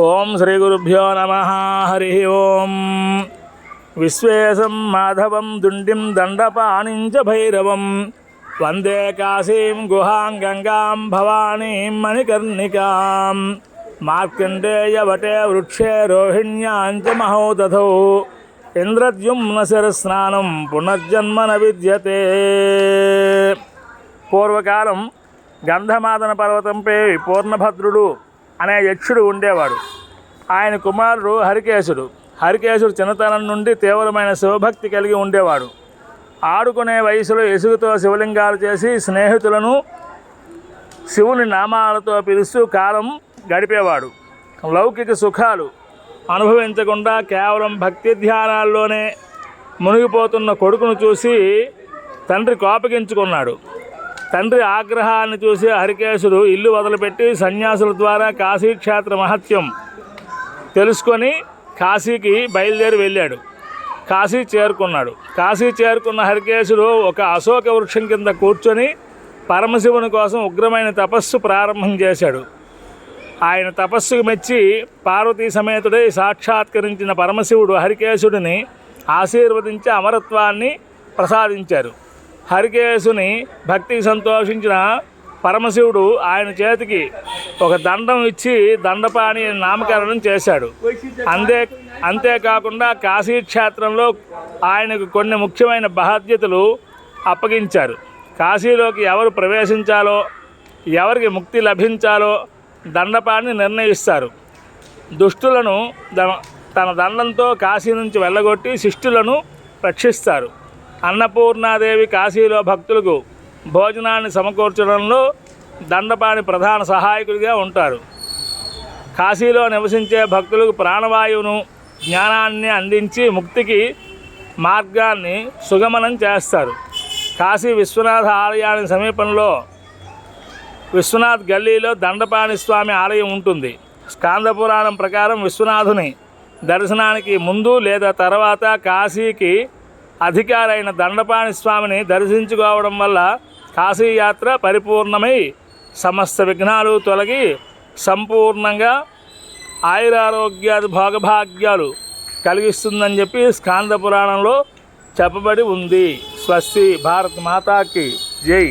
ఓం శ్రీ గురుభ్యో నమః. హరి ఓం. విశ్వేశం మాధవం దుండిం దండపాణిం చ భైరవం వందే కాశీం గుహాం గంగాం భవానీం మణికర్ణికాం మార్కండేయవటే వృక్షే రోహిణ్యాం చ మహోదధౌ ఇంద్రద్యుమ్న శిరస్నానం పునర్జన్మ న విద్యతే. పూర్వకాలం గంధమాదన పర్వతంపై పూర్ణభద్రుడు అనే యక్షుడు ఉండేవాడు. ఆయన కుమారుడు హరికేశుడు. హరికేశుడు చిన్నతనం నుండి తీవ్రమైన శివభక్తి కలిగి ఉండేవాడు. ఆడుకునే వయసులో ఇసుగుతో శివలింగాలు చేసి స్నేహితులను శివుని నామాలతో పిలుస్తూ కాలం గడిపేవాడు. లౌకిక సుఖాలు అనుభవించకుండా కేవలం భక్తి ధ్యానాల్లోనే మునిగిపోతున్న కొడుకును చూసి తండ్రి కోపగించుకున్నాడు. తండ్రి ఆగ్రహాన్ని చూసి హరికేశుడు ఇల్లు వదిలిపెట్టి సన్యాసుల ద్వారా కాశీక్షేత్ర మహత్యం తెలుసుకొని కాశీకి బయలుదేరి వెళ్ళాడు. కాశీ చేరుకున్నాడు. కాశీ చేరుకున్న హరికేశుడు ఒక అశోక వృక్షం కింద కూర్చొని పరమశివుని కోసం ఉగ్రమైన తపస్సు ప్రారంభం చేశాడు. ఆయన తపస్సుకు మెచ్చి పార్వతీ సమేతుడై సాక్షాత్కరించిన పరమశివుడు హరికేశుడిని ఆశీర్వదించి అమరత్వాన్ని ప్రసాదించారు. హరికేశుని భక్తికి సంతోషించిన పరమశివుడు ఆయన చేతికి ఒక దండం ఇచ్చి దండపాణి నామకరణం చేశాడు. అంతేకాకుండా కాశీక్షేత్రంలో ఆయనకు కొన్ని ముఖ్యమైన బాధ్యతలు అప్పగించారు. కాశీలోకి ఎవరు ప్రవేశించాలో, ఎవరికి ముక్తి లభించాలో దండపాణి నిర్ణయిస్తారు. దుష్టులను తన దండంతో కాశీ నుంచి వెళ్ళగొట్టి శిష్టులను రక్షిస్తారు. అన్నపూర్ణాదేవి కాశీలో భక్తులకు భోజనాన్ని సమకూర్చడంలో దండపాణి ప్రధాన సహాయకుడిగా ఉంటారు. కాశీలో నివసించే భక్తులకు ప్రాణవాయువును, జ్ఞానాన్ని అందించి ముక్తికి మార్గాన్ని సుగమనం చేస్తారు. కాశీ విశ్వనాథ ఆలయానికి సమీపంలో విశ్వనాథ్ గల్లీలో దండపాణి స్వామి ఆలయం ఉంటుంది. స్కాంద పురాణం ప్రకారం విశ్వనాథుని దర్శనానికి ముందు లేదా తర్వాత కాశీకి అధికారైన దండపాణి స్వామిని దర్శించుకోవడం వల్ల కాశీయాత్ర పరిపూర్ణమై సమస్త విఘ్నాలు తొలగి సంపూర్ణంగా ఆయురారోగ్యాది భోగభాగ్యాలు కలిగిస్తుందని చెప్పి స్కాంద పురాణంలో చెప్పబడి ఉంది. స్వస్తి. భారత్ మాతాకి జై.